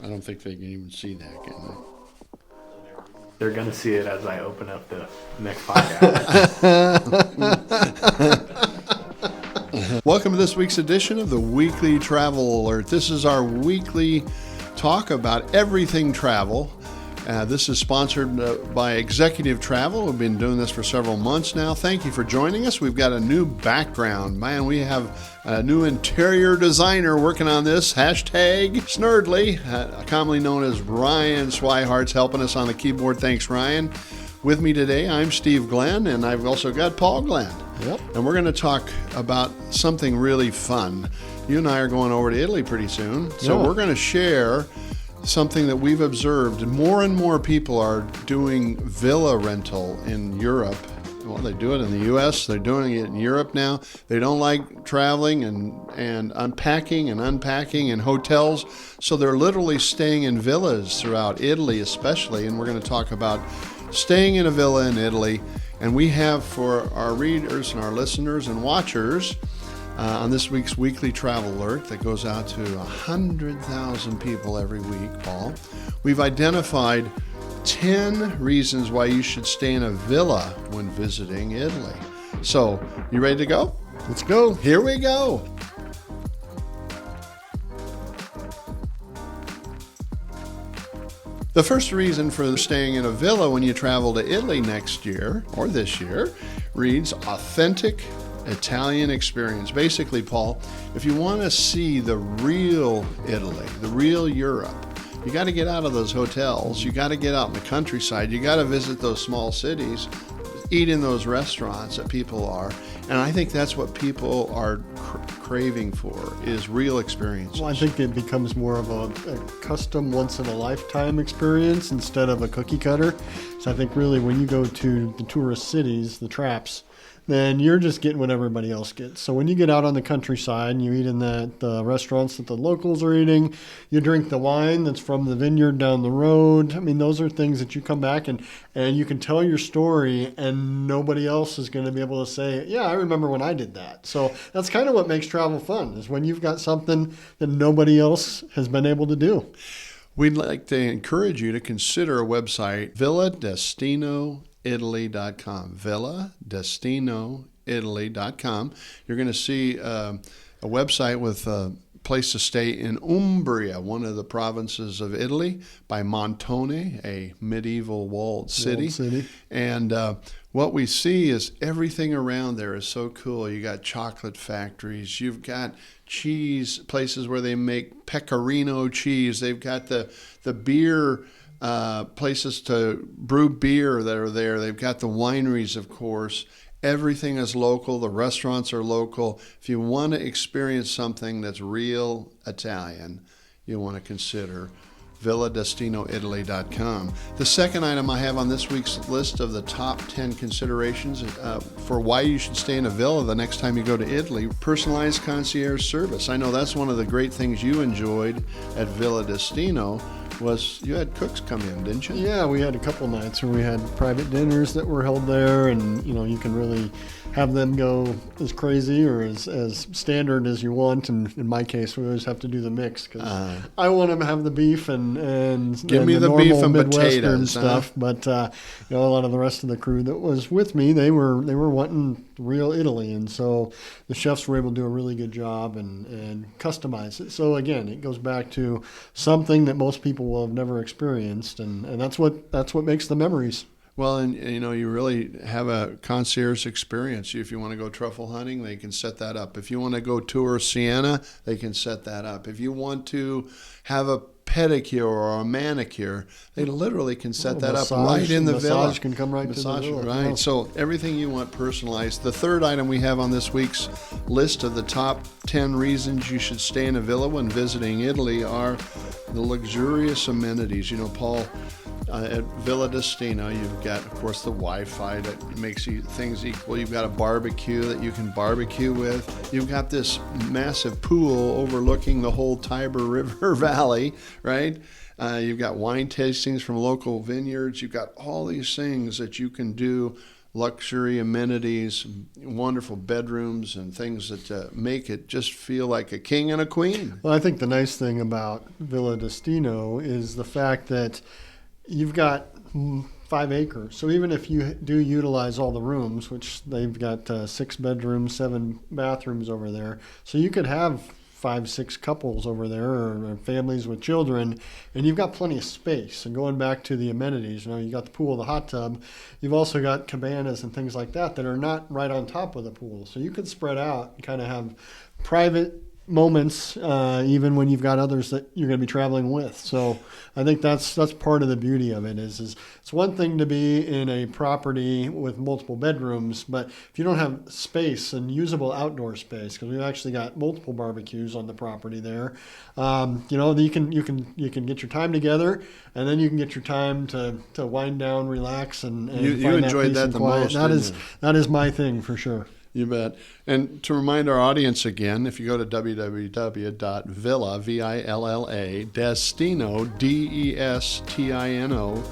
I don't think they can even see that, can they? They're going to see it as I open up the next podcast. Welcome to this week's edition of the Weekly Travel Alert. This is our weekly talk about everything travel. This is sponsored by Executive Travel. We've been doing this for several months now. Thank you for joining us. We've got a new background. Man, we have a new interior designer working on this. Hashtag Snurdly, commonly known as Ryan Swihart's helping us on the keyboard. Thanks, Ryan. With me today, I'm Steve Glenn, and I've also got Paul Glenn. Yep. And we're going to talk about something really fun. You and I are going over to Italy pretty soon, so we're going to share something that we've observed. More and more people are doing villa rental in Europe. Well, they do it in the U.S., they're doing it in Europe now. They don't like traveling and unpacking and unpacking in hotels, so they're literally staying in villas throughout Italy especially, and we're going to talk about staying in a villa in Italy. And we have for our readers and our listeners and watchers on this week's Weekly Travel Alert that goes out to 100,000 people every week, Paul, we've identified 10 reasons why you should stay in a villa when visiting Italy. So, you ready to go? Let's go. Here we go. The first reason for staying in a villa when you travel to Italy next year, or this year, reads authentic Italian experience. Basically, Paul, if you want to see the real Italy, the real Europe, you got to get out of those hotels. You got to get out in the countryside. You got to visit those small cities, eat in those restaurants that people are. And I think that's what people are craving for, is real experiences. Well, I think it becomes more of a custom once-in-a-lifetime experience instead of a cookie cutter. So I think really when you go to the tourist cities, the traps, then you're just getting what everybody else gets. So when you get out on the countryside and you eat in the restaurants that the locals are eating, you drink the wine that's from the vineyard down the road. I mean, those are things that you come back and you can tell your story and nobody else is going to be able to say, yeah, I remember when I did that. So that's kind of what makes travel fun, is when you've got something that nobody else has been able to do. We'd like to encourage you to consider a website, villadestinoitaly.com. villadestinoitaly.com. You're going to see a website with a place to stay in Umbria, one of the provinces of Italy, by Montone, a medieval walled city. And what we see is everything around there is so cool. You got chocolate factories. You've got cheese places where they make pecorino cheese. They've got the beer places to brew beer that are there. They've got the wineries, of course. Everything is local. The restaurants are local. If you want to experience something that's real Italian, you want to consider villadestinoitaly.com. The second item I have on this week's list of the top 10 considerations for why you should stay in a villa the next time you go to Italy, personalized concierge service. I know that's one of the great things you enjoyed at Villa Destino was you had cooks come in, didn't you? Yeah, we had a couple nights where we had private dinners that were held there, and you can really have them go as crazy or as standard as you want. And in my case, we always have to do the mix because I want them to have the beef and give me the beef and Midwestern potatoes stuff. But a lot of the rest of the crew that was with me, they were wanting real Italy, and so the chefs were able to do a really good job and customize it. So again, it goes back to something that most people will have never experienced, and that's what makes the memories. Well, and you really have a concierge experience. If you want to go truffle hunting, they can set that up. If you want to go tour Siena, they can set that up. If you want to have a pedicure or a manicure, they literally can set that up right in the villa. Massage can come right to the villa. Right. Yeah. So everything you want personalized. The third item we have on this week's list of the top 10 reasons you should stay in a villa when visiting Italy are the luxurious amenities. Paul, at Villa Destino, you've got, of course, the Wi-Fi that makes things equal. You've got a barbecue that you can barbecue with. You've got this massive pool overlooking the whole Tiber River Valley, right? You've got wine tastings from local vineyards. You've got all these things that you can do luxury amenities, wonderful bedrooms, and things that make it just feel like a king and a queen. Well, I think the nice thing about Villa Destino is the fact that you've got 5 acres. So even if you do utilize all the rooms, which they've got 6 bedrooms, 7 bathrooms over there, so you could have 5, 6 couples over there, or families with children, and you've got plenty of space. And going back to the amenities, you got the pool, the hot tub. You've also got cabanas and things like that are not right on top of the pool. So you could spread out and kind of have private moments, even when you've got others that you're going to be traveling with. So I think that's part of the beauty of it is it's one thing to be in a property with multiple bedrooms, but if you don't have space and usable outdoor space, because we've actually got multiple barbecues on the property there, you can get your time together, and then you can get your time to wind down, relax, and you find enjoyed peace that and the quiet. most. That is my thing for sure. You bet. And to remind our audience again, if you go to www.villa, V-I-L-L-A, Destino, D-E-S-T-I-N-O,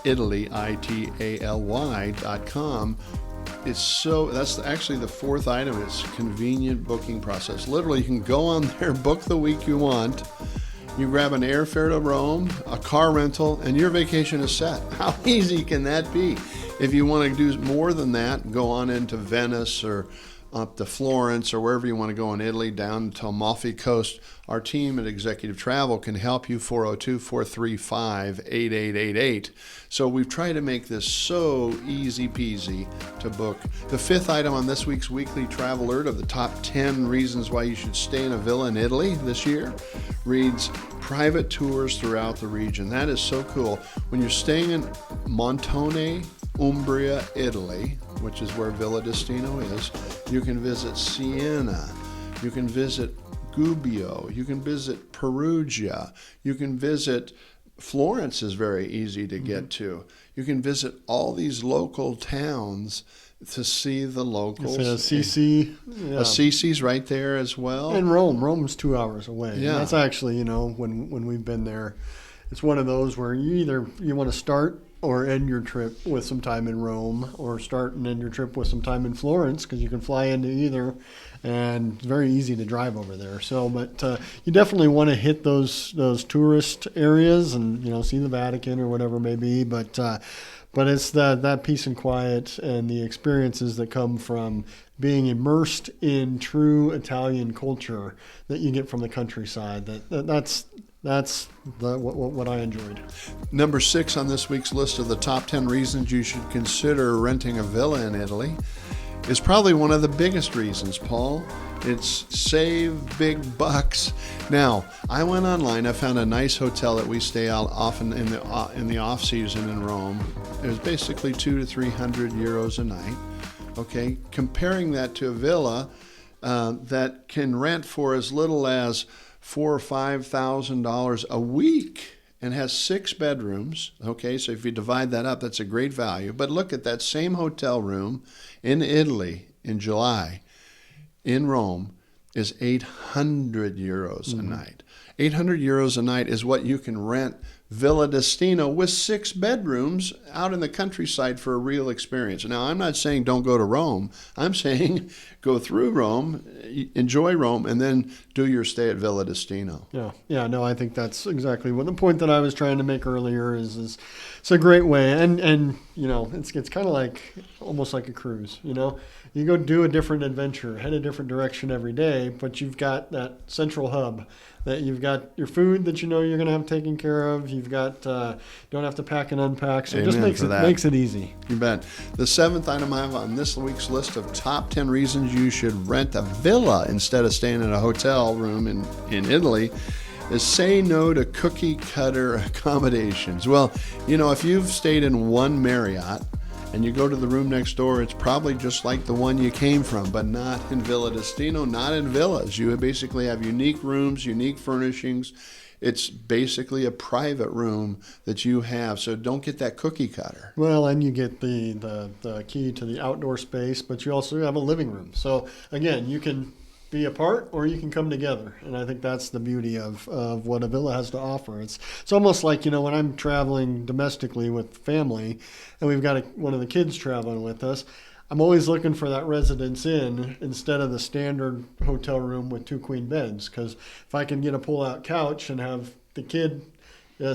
Italy, I-T-A-L-Y.com, that's actually the 4th item. It's convenient booking process. Literally, you can go on there, book the week you want. You grab an airfare to Rome, a car rental, and your vacation is set. How easy can that be? If you want to do more than that, go on into Venice or up to Florence or wherever you want to go in Italy, down to Amalfi Coast. Our team at Executive Travel can help you, 402-435-8888. So we've tried to make this so easy peasy to book. The 5th item on this week's Weekly Travel Alert of the top 10 reasons why you should stay in a villa in Italy this year reads private tours throughout the region. That is so cool. When you're staying in Montone, Umbria, Italy, which is where Villa Destino is, you can visit Siena, you can visit Gubbio, you can visit Perugia, you can visit Florence is very easy to get to. You can visit all these local towns to see the locals. Assisi. Yeah. Assisi's right there as well. And Rome's 2 hours away. Yeah. And that's actually, when we've been there, it's one of those where you want to start or end your trip with some time in Rome, or start and end your trip with some time in Florence, because you can fly into either, and it's very easy to drive over there. So, but you definitely want to hit those tourist areas and see the Vatican or whatever it may be. But it's that peace and quiet and the experiences that come from being immersed in true Italian culture that you get from the countryside. That's what I enjoyed. Number 6 on this week's list of the top 10 reasons you should consider renting a villa in Italy is probably one of the biggest reasons, Paul. It's save big bucks. Now, I went online. I found a nice hotel that we stay out often in the off season in Rome. It was basically 200 to 300 euros a night. Okay, comparing that to a villa that can rent for as little as $4,000 or $5,000 a week and has 6 bedrooms. Okay, so if you divide that up, that's a great value. But look at that same hotel room in Italy in July in Rome is 800 euros a night. 800 euros a night is what you can rent Villa Destino with 6 bedrooms out in the countryside for a real experience. Now, I'm not saying don't go to Rome. I'm saying go through Rome, enjoy Rome, and then do your stay at Villa Destino. Yeah, no, I think that's exactly what the point that I was trying to make earlier is it's a great way. And it's kind of like almost like a cruise, You go do a different adventure, head a different direction every day, but you've got that central hub that you've got your food that you're going to have taken care of. You've got don't have to pack and unpack, so it just makes it easy. You bet. The 7th item I have on this week's list of top 10 reasons you should rent a villa instead of staying in a hotel room in Italy is say no to cookie cutter accommodations. Well, if you've stayed in one Marriott and you go to the room next door, it's probably just like the one you came from, but not in Villa Destino, not in villas. You basically have unique rooms, unique furnishings. It's basically a private room that you have, so don't get that cookie cutter. Well, and you get the key to the outdoor space, but you also have a living room. So again, you can be apart or you can come together. And I think that's the beauty of what a villa has to offer. It's almost like, when I'm traveling domestically with family and we've got one of the kids traveling with us, I'm always looking for that residence inn instead of the standard hotel room with 2 queen beds. Because if I can get a pull-out couch and have the kid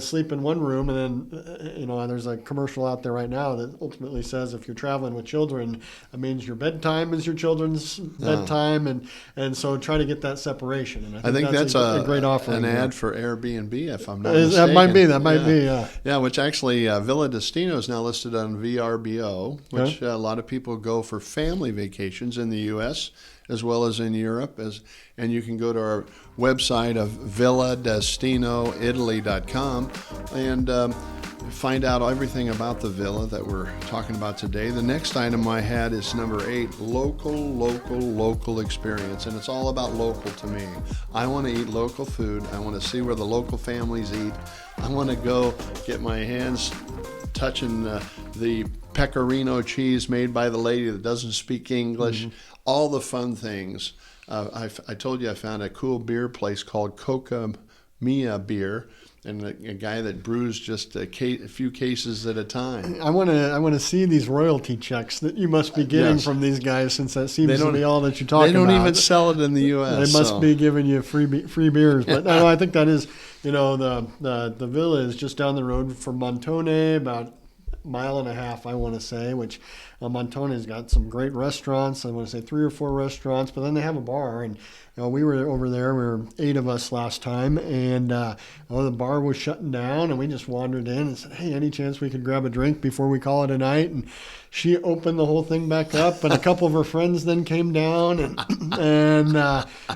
sleep in one room, and then there's a commercial out there right now that ultimately says if you're traveling with children, it means your bedtime is your children's bedtime, and so try to get that separation. And I think that's a great offering. An ad for Airbnb, if I'm not mistaken. That might be. Yeah, which actually Villa Destino is now listed on VRBO, which a lot of people go for family vacations in the U.S. as well as in Europe. And you can go to our website of villadestinoitaly.com and find out everything about the villa that we're talking about today. The next item I had is number 8, local experience. And it's all about local to me. I want to eat local food. I want to see where the local families eat. I want to go get my hands touching the pecorino cheese made by the lady that doesn't speak English. Mm-hmm. All the fun things. I told you I found a cool beer place called Coca Mia Beer, and a guy that brews just a few cases at a time. I want to see these royalty checks that you must be getting from these guys, since that seems to be all that you talk about. They don't even sell it in the U.S. They must be giving you free beers. But no, I think that is, the villa is just down the road from Montone, about a mile and a half, I want to say, which Montone's got some great restaurants. I want to say 3 or 4 restaurants, but then they have a bar. And we were over there. We were 8 of us last time, and the bar was shutting down, and we just wandered in and said, "Hey, any chance we could grab a drink before we call it a night?" And she opened the whole thing back up, and a couple of her friends then came down, and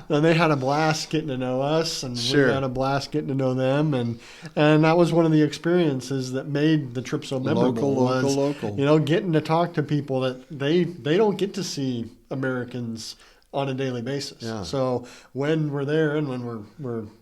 they had a blast getting to know us, and we had a blast getting to know them, and that was one of the experiences that made the trip so memorable. Local. Getting to talk to people that they don't get to see Americans on a daily basis. Yeah. So when we're there and when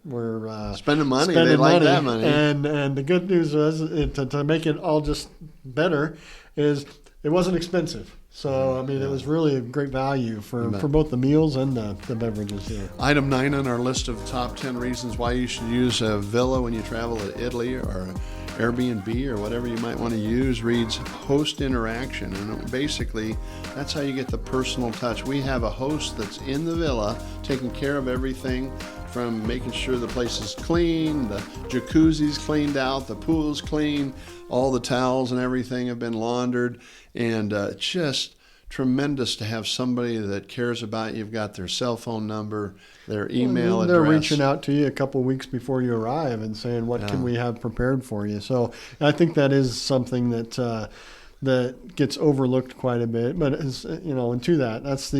we're spending money, they like that money. And the good news was, to make it all just better, is it wasn't expensive. So, it was really a great value for both the meals and the beverages here. Item 9 on our list of top 10 reasons why you should use a villa when you travel to Italy, or Airbnb, or whatever you might want to use, reads host interaction. And basically, that's how you get the personal touch. We have a host that's in the villa taking care of everything, from making sure the place is clean, the jacuzzi's cleaned out, the pool's clean, all the towels and everything have been laundered, and just tremendous to have somebody that cares about you. You've got their cell phone number, their email address. They're reaching out to you a couple of weeks before you arrive and saying, what can we have prepared for you? So I think that is something that gets overlooked quite a bit. But, and to that, that's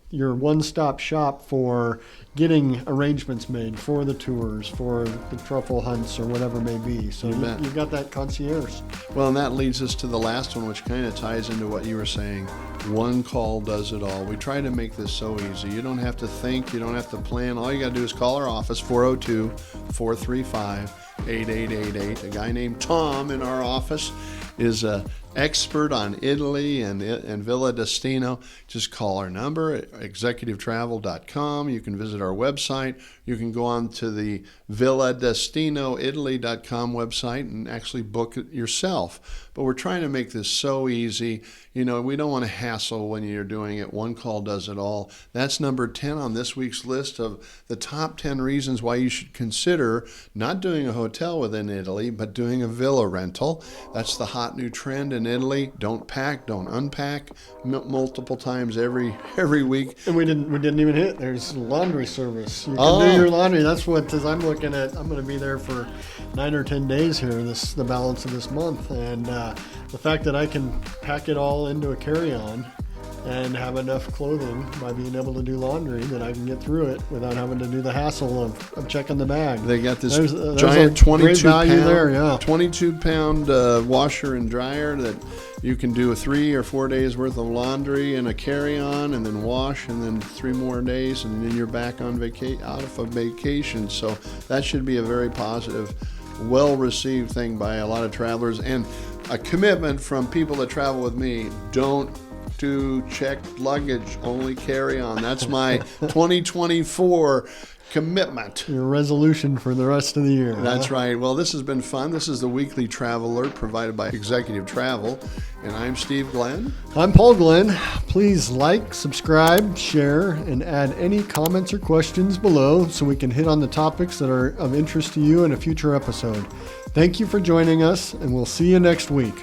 your one-stop shop for getting arrangements made for the tours, for the truffle hunts, or whatever it may be. So you've got that concierge. Well, and that leads us to the last one, which kind of ties into what you were saying. One call does it all. We try to make this so easy. You don't have to think. You don't have to plan. All you got to do is call our office, 402-435-8888. A guy named Tom in our office is an expert on Italy and Villa Destino. Just call our number at executivetravel.com. You can visit our website. You can go on to the villadestinoitaly.com website and actually book it yourself. But we're trying to make this so easy. We don't want to hassle when you're doing it. One call does it all. That's number 10 on this week's list of the top 10 reasons why you should consider not doing a hotel within Italy, but doing a villa rental. That's the hot new trend in Italy. Don't pack, don't unpack, multiple times every week. And we didn't even hit. There's laundry service. You can do your laundry. That's what, as I'm looking at, I'm going to be there for 9 or 10 days here, the balance of this month, and the fact that I can pack it all into a carry-on and have enough clothing by being able to do laundry that I can get through it without having to do the hassle of checking the bag. They got this giant 22-pound washer and dryer that you can do 3 or 4 days worth of laundry in a carry-on, and then wash, and then 3 more days, and then you're back on out of a vacation. So that should be a very positive, well-received thing by a lot of travelers, and a commitment from people that travel with me. Don't to check luggage, only carry on. That's my 2024 commitment. Your resolution for the rest of the year. That's right. Well, this has been fun. This is the weekly travel alert provided by Executive Travel, and I'm Steve Glenn. I'm Paul Glenn. Please like, subscribe, share, and add any comments or questions below so we can hit on the topics that are of interest to you in a future episode. Thank you for joining us, and we'll see you next week.